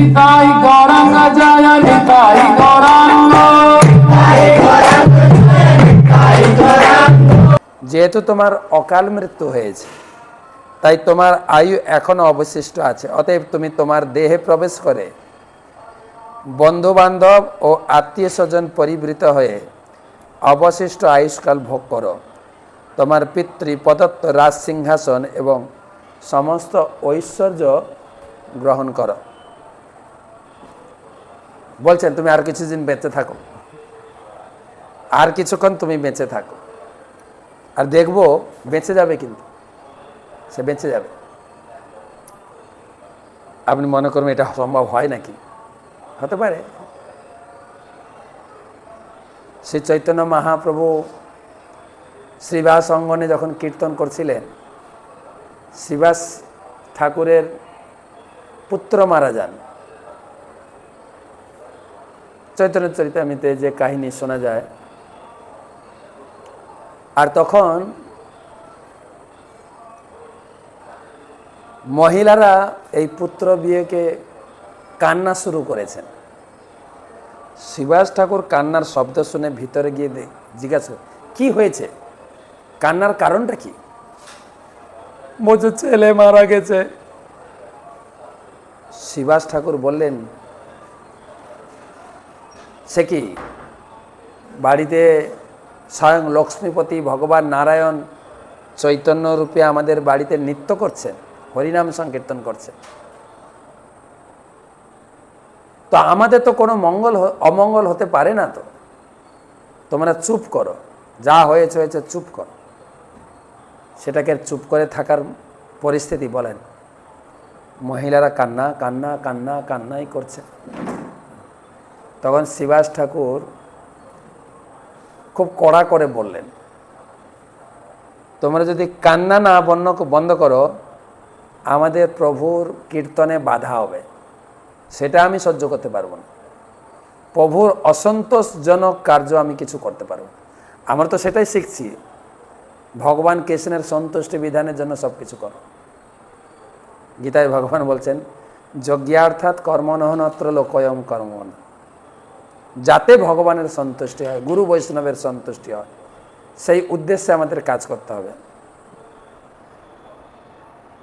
নিতাই গৌরাঙ্গ জয় নিতাই গৌরাঙ্গ। যেহেতু তোমার অকাল মৃত্যু হয়েছে, তাই তোমার আয়ু এখনো অবশিষ্ট আছে, অতএব তুমি তোমার দেহে প্রবেশ করে বন্ধু বান্ধব ও আত্মীয় স্বজন পরিবৃত হয়ে অবশিষ্ট আয়ুষ্কাল ভোগ করো। তোমার পিতৃ প্রদত্ত রাজ সিংহাসন এবং সমস্ত ঐশ্বর্য গ্রহণ করো। বলছেন তুমি আর কিছুদিন বেঁচে থাকো, আর কিছুক্ষণ তুমি বেঁচে থাকো, আর দেখবো বেঁচে যাবে, কিন্তু সে বেঁচে যাবে। আপনি মনে করবেন এটা সম্ভব হয় নাকি? হতে পারে। শ্রী চৈতন্য মহাপ্রভু শ্রীবাস অঙ্গনে যখন কীর্তন করছিলেন, শ্রীবাস ঠাকুরের পুত্র মারা যান। চৈতন্য চরিতামৃতে যে কাহিনী শোনা যায়। আর তখন মহিলারা এই পুত্র বিয়েকে কান্না শুরু করেছেন। শ্রীবাস ঠাকুর কান্নার শব্দ শুনে ভিতরে গিয়ে জিজ্ঞাসা কি হয়েছে, কান্নার কারণটা কি? বলছে ছেলে মারা গেছে। শ্রীবাস ঠাকুর বললেন, সে কি বাড়িতে স্বয়ং লক্ষ্মীপতি ভগবান নারায়ণ চৈতন্য রূপে আমাদের বাড়িতে নৃত্য করছেন, হরিনাম সংকীর্তন করছেন, তো আমাদের তো কোনো অমঙ্গল হতে পারে না। তো তোমরা চুপ করো, যা হয়েছে হয়েছে, চুপ করো। সেটাকে চুপ করে থাকার পরিস্থিতি বলেন? মহিলারা কান্না কান্না কান্না কান্নাই করছে। তখন শ্রীবাস ঠাকুর খুব কড়া করে বললেন, তোমরা যদি কান্না না বন্ধ করো, আমাদের প্রভুর কীর্তনে বাধা হবে, সেটা আমি সহ্য করতে পারবো না। প্রভুর অসন্তোষজনক কার্য আমি কিছু করতে পারবো না। আমরা তো সেটাই শিখছি, ভগবান কৃষ্ণের সন্তুষ্টি বিধানের জন্য সব কিছু করো। গীতায় ভগবান বলছেন, যজ্ঞার্থাৎ কর্মণহনত্র লোকয়ম কর্মণ, যাতে ভগবানের সন্তুষ্টি হয়, গুরু বৈষ্ণবের সন্তুষ্টি হয়, সেই উদ্দেশ্যে আমাদের কাজ করতে হবে।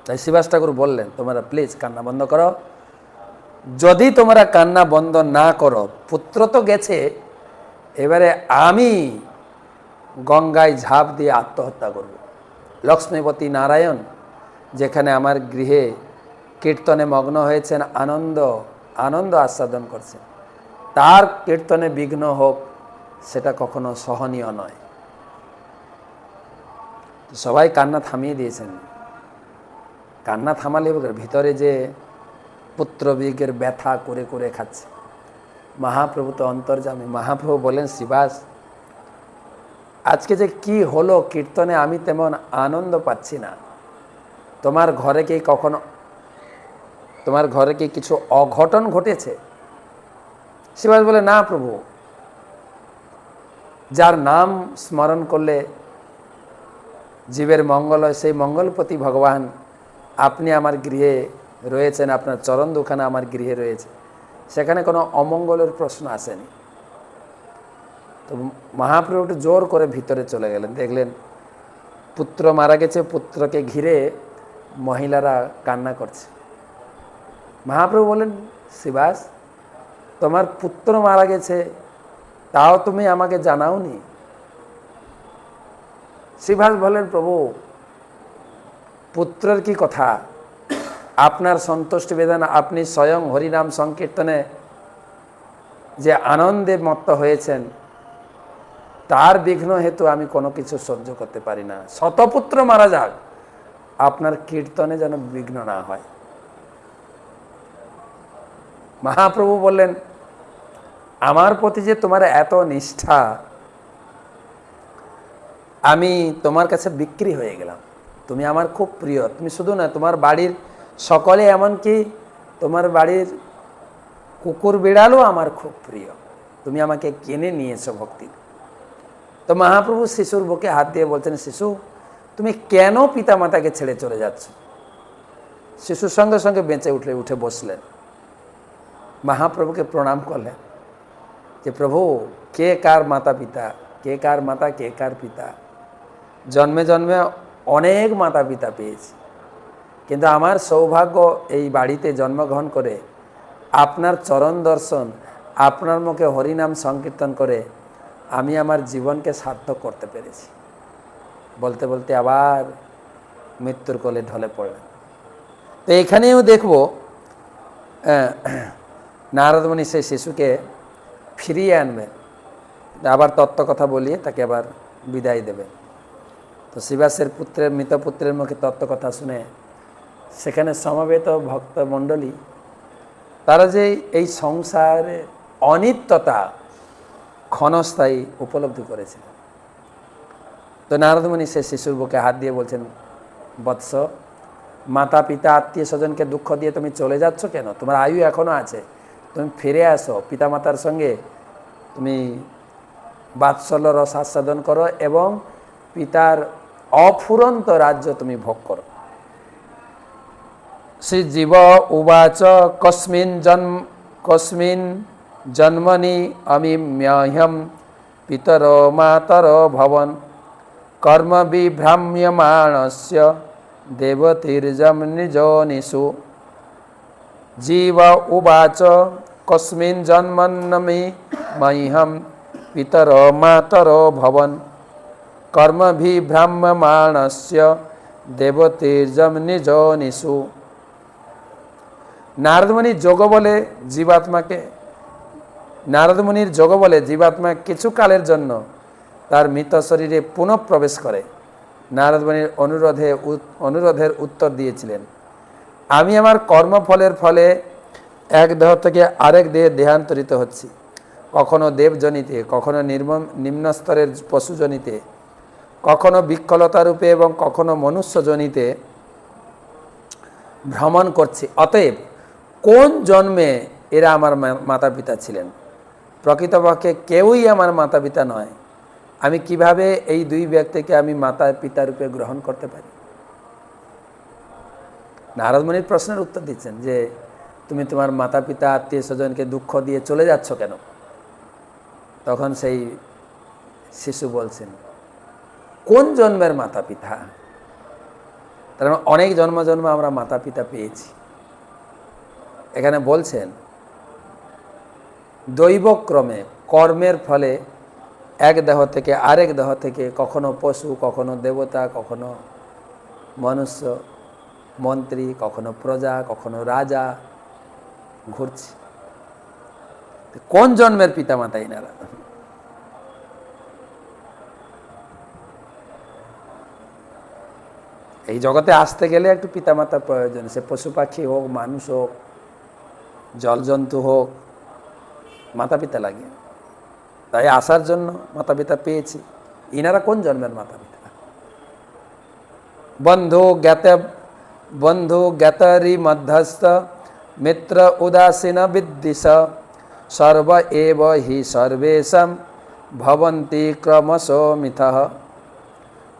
তাই শ্রীবাস ঠাকুর বললেন, তোমরা প্লিজ কান্না বন্ধ করো। যদি তোমরা কান্না বন্ধ না করো, পুত্র তো গেছে, এবারে আমি গঙ্গায় ঝাঁপ দিয়ে আত্মহত্যা করব। লক্ষ্মীপতি নারায়ণ যেখানে আমার গৃহে কীর্তনে মগ্ন হয়েছেন, আনন্দ আস্বাদন করছেন, তার কীর্তনে বিঘ্ন হোক, সেটা কখনো সহনীয় নয়। সবাই কান্না থামিয়ে দিয়েছেন। কান্না থামালে ভিতরে যে পুত্র বিয়োগের ব্যথা করে করে খাচ্ছে। মহাপ্রভু তো অন্তর্যামী। মহাপ্রভু বলেন, শ্রীবাস, আজকে যে কি হলো কীর্তনে, আমি তেমন আনন্দ পাচ্ছি না। তোমার ঘরে কি কিছু অঘটন ঘটেছে? শ্রীবাস বলে, না প্রভু, যার নাম স্মরণ করলে জীবের মঙ্গল হয়, সেই মঙ্গলপতি ভগবান আপনি আমার গৃহে রয়েছেন, আপনার চরণ দুখানা আমার গৃহে রয়েছে, সেখানে কোনো অমঙ্গলের প্রশ্ন আসেনি। তো মহাপ্রভু একটু জোর করে ভিতরে চলে গেলেন, দেখলেন পুত্র মারা গেছে, পুত্রকে ঘিরে মহিলারা কান্না করছে। মহাপ্রভু বলেন, শ্রীবাস, তোমার পুত্র মারা গেছে, তাও তুমি আমাকে জানাওনি। শ্রীবাস বলেন, প্রভু, পুত্রের কি কথা, আপনার সন্তুষ্টি বেদনা, আপনি স্বয়ং হরিনাম সংকীর্তনে যে আনন্দে মত্ত হয়েছেন, তার বিঘ্ন হেতু আমি কোনো কিছু সহ্য করতে পারি না। শতপুত্র মারা যাক, আপনার কীর্তনে যেন বিঘ্ন না হয়। মহাপ্রভু বললেন, আমার প্রতি যে তোমার এত নিষ্ঠা, আমি তোমার কাছে বিক্রি হয়ে গেলাম। তুমি আমার খুব প্রিয়। তুমি শুধু না, তোমার বাড়ির সকলে, এমনকি তোমার বাড়ির কুকুর বিড়ালও আমার খুব প্রিয়। তুমি আমাকে কিনে নিয়েছো ভক্তি। তো মহাপ্রভু শিশুর বুকে হাত দিয়ে বলছেন, শিশু, তুমি কেন পিতা মাতাকে ছেড়ে চলে যাচ্ছ? শিশুর সঙ্গে সঙ্গে বেঁচে উঠে বসলেন। মহাপ্রভুকে প্রণাম করলেন যে প্রভু, কে কার মাতা পিতা, কে কার মাতা, কে কার পিতা। জন্মে জন্মে অনেক মাতা পিতা পেয়েছি, কিন্তু আমার সৌভাগ্য এই বাড়িতে জন্মগ্রহণ করে আপনার চরণ দর্শন, আপনার মুখে হরিনাম সংকীর্তন করে আমি আমার জীবনকে সার্থক করতে পেরেছি। বলতে বলতে আবার মৃত্যুর কোলে ঢলে পড়লেন। তো এখানেও দেখব নারদমণি সেই শিশুকে ফিরিয়ে আনবেন, আবার তত্ত্ব কথা বলিয়ে তাকে আবার বিদায় দেবেন। তো শিবাসের পুত্রের, মৃত পুত্রের মুখে তত্ত্ব কথা শুনে সেখানে সমবেত ভক্তমণ্ডলী তারা যে এই সংসারে অনিত্যতা ক্ষণস্থায়ী উপলব্ধি করেছিল। তো নারদমণি সে শিশুর বুকে হাত দিয়ে বলছেন, বৎস, মাতা পিতা আত্মীয় স্বজনকে দুঃখ দিয়ে তুমি চলে যাচ্ছ কেন? তোমার আয়ু এখনও আছে, তুমি ফিরে আসো, পিতামাতার সঙ্গে তুমি বাৎসল্য রস আস্বাদন করো এবং পিতার অফুরন্ত রাজ্য তুমি ভোগ করো। শ্রীজীব উবাচ কস্মিন জন্মনি অমিম্যহ্যম পিতর মাতর ভবন কর্ম বিভ্রাম্যমাণস্য দেবতীর্যম নিযোনিষু। জীব উবাচ কস্মিন জন্মন্নমি মহ্যম পিতর মাতর ভবন কর্ম বিভ্রাম্যমাণস্য দেবতীর্যম নিযোনিষু। নারদমণির যোগ বলে জীবাত্মা কিছুকালের জন্য তার মৃত শরীরে পুনঃ প্রবেশ করে নারদমণির অনুরোধের উত্তর দিয়েছিলেন, আমি আমার কর্মফলের ফলে এক দেহ থেকে আরেক দেহে দেহান্তরিত হচ্ছি, কখনো দেবজনিতে, কখনো নিম্নস্তরের পশুজনিতে, কখনো বিকলতারূপে এবং কখনো মনুষ্যজনিতে ভ্রমণ করছি। অতএব কোন জন্মে এরা আমার মাতা পিতা ছিলেন? প্রকৃতপক্ষে কেউই আমার মাতা পিতা নয়। আমি কিভাবে এই দুই ব্যক্তিকে আমি মাতা পিতা রূপে গ্রহণ করতে পারি? নারদমণির প্রশ্নের উত্তর দিচ্ছেন যে তুমি তোমার মাতা পিতা আত্মীয় স্বজনকে দুঃখ দিয়ে চলে যাচ্ছ কেন? তখন সেই শিশু বলছেন, কোন জন্মের মাতা পিতা? তার মানে অনেক জন্ম আমরা মাতা পিতা পেয়েছি। এখানে বলছেন দৈবক্রমে, কর্মের ফলে এক দেহ থেকে আরেক দেহ থেকে কখনো পশু, কখনো দেবতা, কখনো মনুষ্য, মন্ত্রী, কখনো প্রজা, কখনো রাজা ঘুরছি। কোন জন্মের পিতামাতা এনারা? এই জগতে আসতে গেলে একটু পিতামাতার প্রয়োজন, সে পশু পাখি হোক, মানুষ হোক, জলজন্তু হোক, মাতা পিতা লাগে। তাই আসার জন্য মাতা পিতা পেয়েছি। ইনারা কোন জন্মের মাতা পিতা? বন্ধু জ্ঞাতরি মধ্যস্থ মিত্র উদাসীন বিদ্বিষ সর্ব এব হি সর্বেশম ভবন্তি ক্রমশো মিথঃ।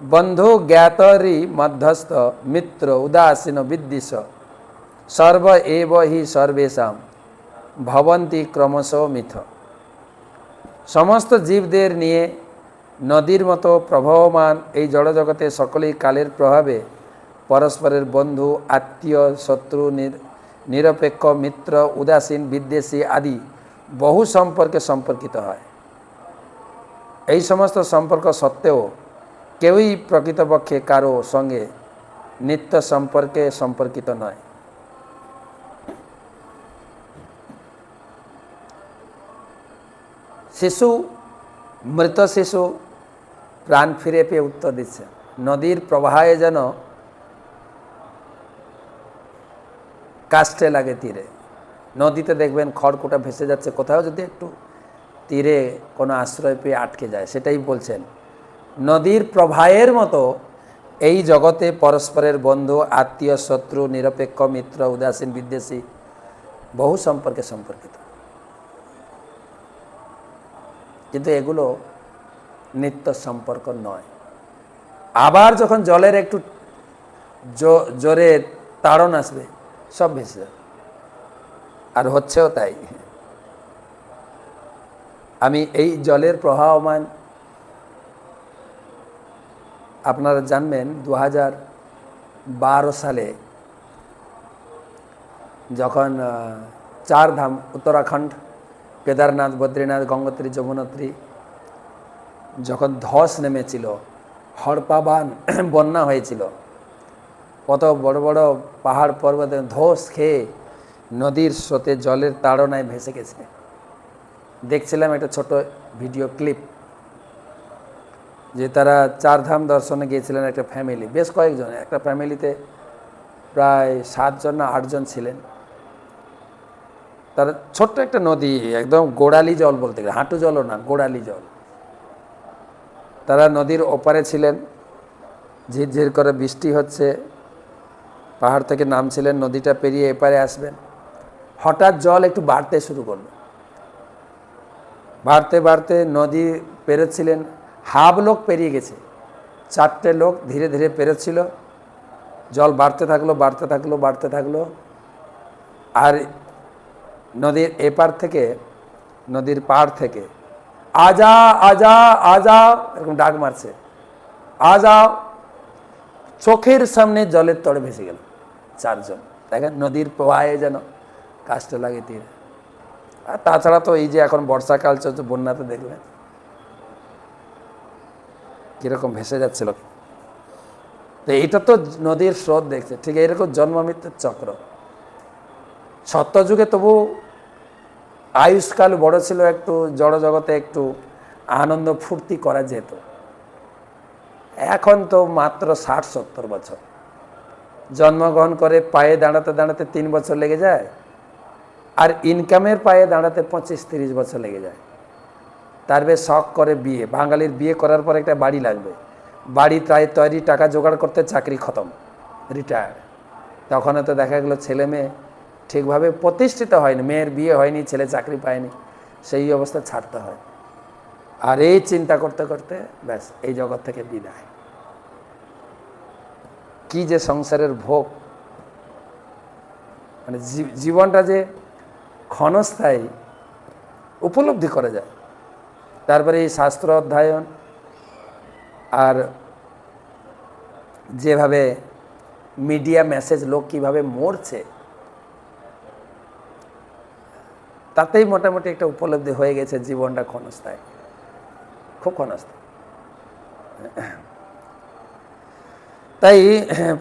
বন্ধু জ্ঞাতরি মধ্যস্থ মিত্র উদাসীন বিদ্বিষ সর্ব এব হি সর্বেশাম ভবন্তি ক্রমশো মিথ। সমস্ত জীবদের নিয়ে নদীর মতো প্রবাহমান এই জড়জগতে সকলেই কালের প্রভাবে পরস্পরের বন্ধু, আত্মীয়, শত্রু, নিরপেক্ষ, মিত্র, উদাসীন, বিদ্বেষী আদি বহু সম্পর্কে সম্পর্কিত হয়। এই সমস্ত সম্পর্ক সত্ত্বেও কেউই প্রকৃতপক্ষে কারো সঙ্গে নিত্য সম্পর্কে সম্পর্কিত নয়। শিশু, মৃত শিশু প্রাণ ফিরে পেয়ে উত্তর দিচ্ছে, নদীর প্রবাহে যেন কাষ্ঠে লাগে তীরে। নদীতে দেখবেন খড়কুটা ভেসে যাচ্ছে, কোথাও যদি একটু তীরে কোনো আশ্রয় পেয়ে আটকে যায়, সেটাই বলছেন। নদীর প্রবাহের মতো এই জগতে পরস্পরের বন্ধু, আত্মীয়, শত্রু, নিরপেক্ষ, মিত্র, উদাসীন, বিদ্বেষী বহু সম্পর্কে সম্পর্কিত, কিন্তু এগুলো নিত্য সম্পর্ক নয়। আবার যখন জলের একটু জোরে তাড়ন আসবে, সব ভেসে যাবে, আর হচ্ছেও তাই। আমি এই জলের প্রবাহমান আপনারা জানবেন 2012 সালে যখন চার ধাম উত্তরাখণ্ড, কেদারনাথ, বদ্রীনাথ, গঙ্গোত্রী, যমুনোত্রী যখন ধস নেমেছিল, হড়পাবান বন্যা হয়েছিল, কত বড় বড় পাহাড় পর্বতে ধস খেয়ে নদীর স্রোতে জলের তাড়নায় ভেসে গেছে। দেখছিলাম একটা ছোট ভিডিও ক্লিপ, যে তারা চার ধাম দর্শনে গিয়েছিলেন একটা ফ্যামিলি, বেশ কয়েকজন, একটা ফ্যামিলিতে প্রায় 7 জন না 8 জন ছিলেন। তার ছোট্ট একটা নদী, একদম গোড়ালি জল বলতে গেলে, হাঁটু জলও না, গোড়ালি জল। তারা নদীর ওপারে ছিলেন, ঝিরঝির করে বৃষ্টি হচ্ছে, পাহাড় থেকে নামছিলেন, নদীটা পেরিয়ে এপারে আসবেন। হঠাৎ জল একটু বাড়তে শুরু করলো, বাড়তে বাড়তে নদী পেরোচ্ছিলেন, হাফ লোক পেরিয়ে গেছে, 4টে লোক ধীরে ধীরে পেরোচ্ছিল। জল বাড়তে থাকলো, বাড়তে থাকলো, বাড়তে থাকলো। আর নদীর এপার থেকে, নদীর পাড় থেকে আজা আজা আজা এরকম ডাক মারছে, আজা। চোখের সামনে জলের তড়ে ভেসে গেল 4 জন। দেখেন নদীর প্রবাহে যেন কাজটা লাগে তীরে। আর তাছাড়া তো এই যে এখন বর্ষাকাল চলছে, বন্যাতে দেখবেন কিরকম ভেসে যাচ্ছিল। তো এইটা তো নদীর স্রোত দেখছে, ঠিক এরকম জন্ম মৃত্যুর চক্র। সত্যযুগে তবু আয়ুষ্কাল বড় ছিল, একটু জড় জগতে একটু আনন্দ ফুর্তি করা যেত। এখন তো মাত্র 60-70 বছর, জন্মগ্রহণ করে পায়ে দাঁড়াতে দাঁড়াতে 3 বছর লেগে যায়, আর ইনকামের পায়ে দাঁড়াতে 25-30 বছর লেগে যায়। তার বেশ শখ করে বিয়ে। বাঙালির বিয়ে করার পর একটা বাড়ি লাগবে, বাড়ি প্রায় তৈরি, টাকা জোগাড় করতে চাকরি খতম, রিটায়ার্ড। তখন তো দেখা গেলো ছেলে মেয়ে ঠিকভাবে প্রতিষ্ঠিত হয়নি, মেয়ের বিয়ে হয়নি, ছেলে চাকরি পায়নি, সেই অবস্থা ছাড়তে হয়। আর এই চিন্তা করতে করতে ব্যাস এই জগৎ থেকে বিদায়। কি যে সংসারের ভোগ, মানে জীবনটা যে ক্ষণস্থায়ী উপলব্ধি করা যায়। তারপরে এই শাস্ত্র অধ্যয়ন আর যেভাবে মিডিয়া মেসেজ, লোক কীভাবে মরছে, তাতেই মোটামুটি একটা উপলব্ধি হয়ে গেছে জীবনটা ক্ষণস্থায়ী, খুব ক্ষণস্থায়ী। তাই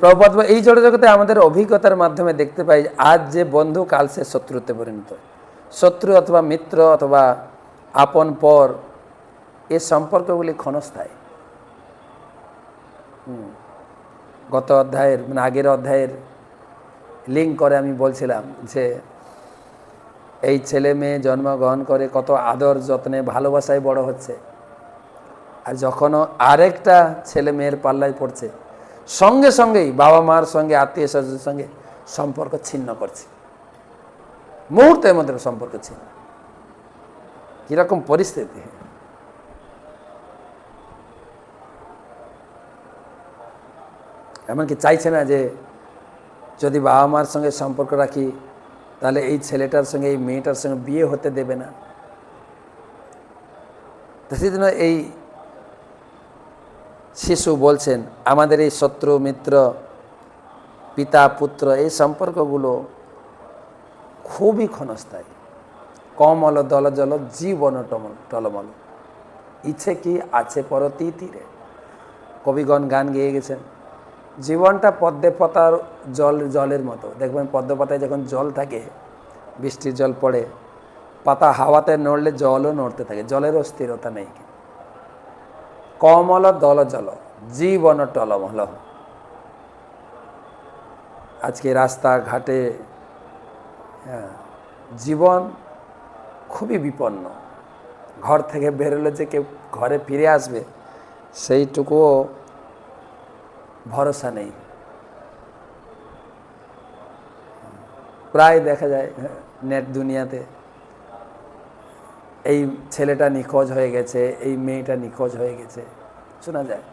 প্রভুপাদ এই জড় জগতে আমাদের অভিজ্ঞতার মাধ্যমে দেখতে পাই, আজ যে বন্ধু কাল সে শত্রুতে পরিণত। শত্রু অথবা মিত্র অথবা আপন পর, এই সম্পর্কগুলি ক্ষণস্থায়ী। গত অধ্যায়ের, মানে আগের অধ্যায়ের লিঙ্ক করে আমি বলছিলাম যে এই ছেলে মেয়ে জন্মগ্রহণ করে কত আদর যত্নে ভালোবাসায় বড় হচ্ছে, আর যখনও আরেকটা ছেলে মেয়ের পাল্লায় পড়ছে, সঙ্গে সঙ্গেই বাবা মার সঙ্গে, আত্মীয় স্বজনের সঙ্গে সম্পর্ক ছিন্ন করছে, মুহূর্তের মধ্যে সম্পর্ক ছিন্ন। কিরকম পরিস্থিতি! এমনকি চাইছে না যে যদি বাবা মার সঙ্গে সম্পর্ক রাখি তাহলে এই ছেলেটার সঙ্গে, এই মেয়েটার সঙ্গে বিয়ে হতে দেবে না। তো সেই জন্য এই শিশু বলছেন, আমাদের এই শত্রু মিত্র, পিতা পুত্র, এই সম্পর্কগুলো খুবই ক্ষণস্থায়ী। কমল দল জল জীবন টলমল, ইচ্ছে কি আছে পরতি তীরে। কবিগণ গান গেয়ে গেছেন, জীবনটা পদ্মে পাতার জলের মতো। দেখবেন পদ্ম পাতায় যখন জল থাকে, বৃষ্টির জল পড়ে, পাতা হাওয়াতে নড়লে জলও নড়তে থাকে, জলের স্থিরতা নেই। কমল দল জল জীবন টলমল। আজকে রাস্তাঘাটে জীবন খুবই বিপন্ন। ঘর থেকে বেরোলে যে কেউ ঘরে ফিরে আসবে সেইটুকুও ভরসা নেই। প্রায় দেখা যায় নেট দুনিয়াতে, এই ছেলেটা নিখোঁজ হয়ে গেছে, এই মেয়েটা নিখোঁজ হয়ে গেছে, শোনা যায়।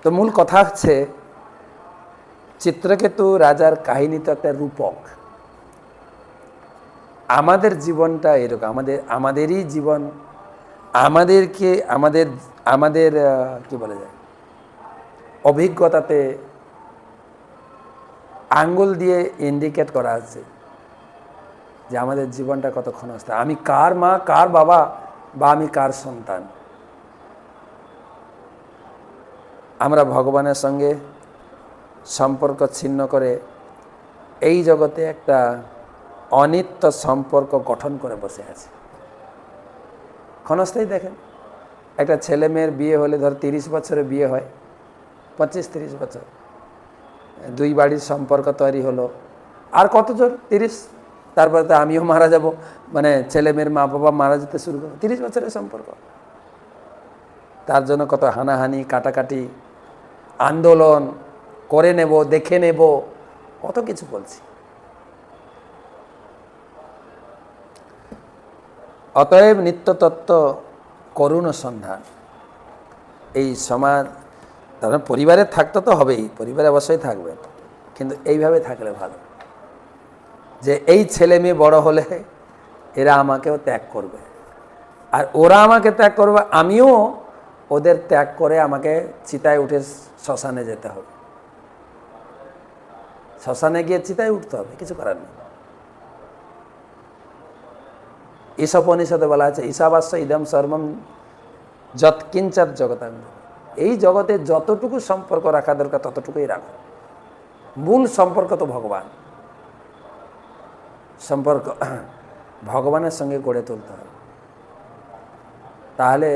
তো মূল কথা হচ্ছে, চিত্রকেতু রাজার কাহিনী তো একটা রূপক। আমাদের জীবনটা এরকম, আমাদেরই জীবন আমাদেরকে আমাদের কি বলা যায়, অভিজ্ঞতাতে আঙ্গুল দিয়ে ইন্ডিকেট করা আছে যে আমাদের জীবনটা কত ক্ষণস্থায়ী, আমি কার মা, কার বাবা, বা আমি কার সন্তান। আমরা ভগবানের সঙ্গে সম্পর্ক ছিন্ন করে এই জগতে একটা অনিত্য সম্পর্ক গঠন করে বসে আছে। ক্ষণস্থায়ী দেখেন, একটা ছেলে মেয়ের বিয়ে হলে ধর 30 বছরে বিয়ে হয়, 25-30 বছর, দুই বাড়ির সম্পর্ক তৈরি হলো, আর কত জোর 30, তারপরে তো আমিও মারা যাব, মানে ছেলে মেয়ের মা বাবা মারা যেতে শুরু করবো, 30 বছরের সম্পর্ক। তার জন্য কত হানাহানি, কাটাকাটি, আন্দোলন করে নেব, দেখে নেব, কত কিছু বলছি। অতএব নিত্যতত্ত্ব করুণ সন্ধান। এই সমাজ, তার পরিবারে থাকতে তো হবেই, পরিবারে অবশ্যই থাকবে, কিন্তু এইভাবে থাকলে ভালো যে এই ছেলে মেয়ে বড় হলে এরা আমাকেও ত্যাগ করবে, আর ওরা আমাকে ত্যাগ করবে, আমিও ওদের ত্যাগ করে আমাকে চিতায় উঠে শ্মশানে যেতে হবে, শ্মশানে গিয়ে চিতায় উঠতে হবে, কিছু করার নেই। ঈশোপনিষদে বলা আছে ঈশাবাস্য ইদম সর্বম যৎকিঞ্চিৎ জগতাং। এই জগতে যতটুকু সম্পর্ক রাখা দরকার ততটুকুই রাখো। মূল সম্পর্ক তো ভগবান, সম্পর্ক ভগবানের সঙ্গে গড়ে তুলতে হবে, তাহলে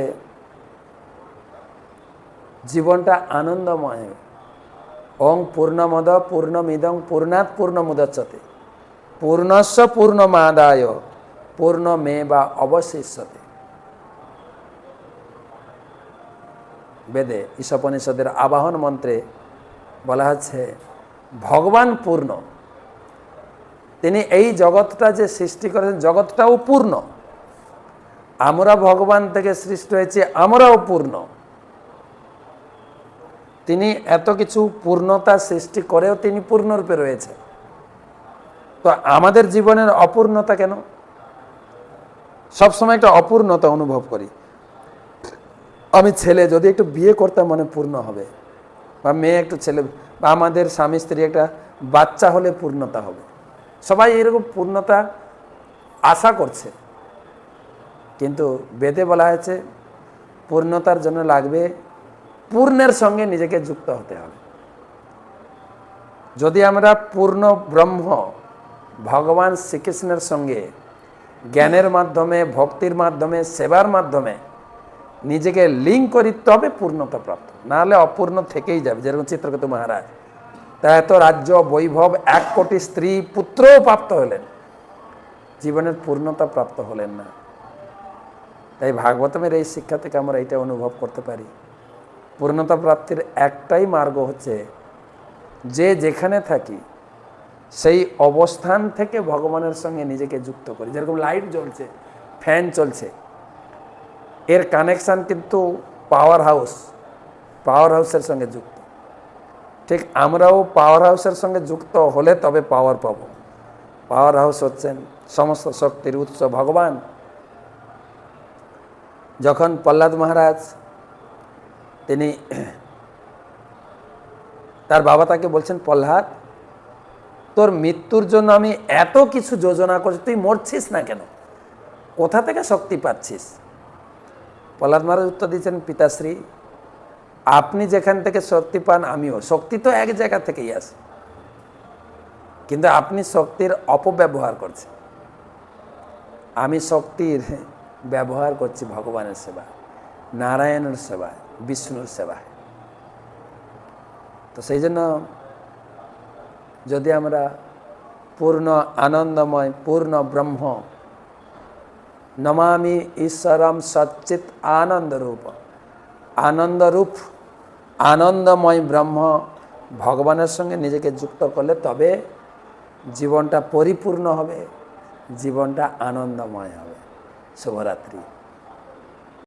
জীবনটা আনন্দময় হবে। ওং পূর্ণমদ পূর্ণমিদং পূর্ণাৎ পূর্ণমুদচ্যতে পূর্ণস্য পূর্ণমাদায় পূর্ণমেবা অবশিষ্যতে। বেদে ঈশোপনিষদের আবাহন মন্ত্রে বলা হচ্ছে ভগবান পূর্ণ, তিনি এই জগৎটা যে সৃষ্টি করেছেন জগৎটাও পূর্ণ, আমরা ভগবান থেকে সৃষ্টি হয়েছি, আমরাও পূর্ণ। তিনি এত কিছু পূর্ণতা সৃষ্টি করেও তিনি পূর্ণরূপে রয়েছে, তো আমাদের জীবনের অপূর্ণতা কেন? সবসময় একটা অপূর্ণতা অনুভব করি। আমি ছেলে, যদি একটু বিয়ে করতাম মনে পূর্ণ হবে, বা মেয়ে একটু ছেলে, বা আমাদের স্বামী স্ত্রী একটা বাচ্চা হলে পূর্ণতা হবে, সবাই এরকম পূর্ণতা আশা করছে। কিন্তু বেদে বলা হয়েছে পূর্ণতার জন্য লাগবে পূর্ণের সঙ্গে নিজেকে যুক্ত হতে হবে। যদি আমরা পূর্ণ ব্রহ্ম ভগবান শ্রীকৃষ্ণের সঙ্গে জ্ঞানের মাধ্যমে, ভক্তির মাধ্যমে, সেবার মাধ্যমে নিজেকে লিঙ্ক করি, তবে পূর্ণতা প্রাপ্ত, নাহলে অপূর্ণ থেকেই যাবে। যেরকম চিত্রকেতু মহারাজ, তা এত রাজ্য বৈভব, 1 কোটি স্ত্রী পুত্রও প্রাপ্ত হলেন, জীবনের পূর্ণতা প্রাপ্ত হলেন না। তাই ভাগবতমের এই শিক্ষা থেকে আমরা এইটা অনুভব করতে পারি, পূর্ণতা প্রাপ্তির একটাই মার্গ হচ্ছে যে যেখানে থাকি সেই অবস্থান থেকে ভগবানের সঙ্গে নিজেকে যুক্ত করি। যেরকম লাইট জ্বলছে, ফ্যান চলছে, এর কানেকশান কিন্তু পাওয়ার হাউসের সঙ্গে যুক্ত। ঠিক আমরাও পাওয়ার হাউসের সঙ্গে যুক্ত হলে তবে পাওয়ার পাব। পাওয়ার হাউস হচ্ছেন সমস্ত শক্তির উৎস ভগবান। যখন প্রহ্লাদ মহারাজ, তিনি তার বাবা তাকে বলছেন, প্রহ্লাদ তোর মৃত্যুর জন্য আমি এত কিছু যোজনা করছি, তুই মরছিস না কেন, কোথা থেকে শক্তি পাচ্ছিস? প্রহ্লাদ মহারাজ উত্তর দিয়েছেন, পিতাশ্রী আপনি যেখান থেকে শক্তি পান আমিও, শক্তি তো এক জায়গা থেকেই আসে, কিন্তু আপনি শক্তির অপব্যবহার করছেন, আমি শক্তির ব্যবহার করছি ভগবানের সেবায়, নারায়ণের সেবায়, বিষ্ণুর সেবায়। তো সেই জন্য যদি আমরা পূর্ণ আনন্দময়, পূর্ণ ব্রহ্ম, নমামি ঈশ্বরম সচ্চিত আনন্দরূপ, আনন্দরূপ আনন্দময় ব্রহ্ম ভগবানের সঙ্গে নিজেকে যুক্ত করলে তবে জীবনটা পরিপূর্ণ হবে, জীবনটা আনন্দময় হবে। শুভরাত্রি।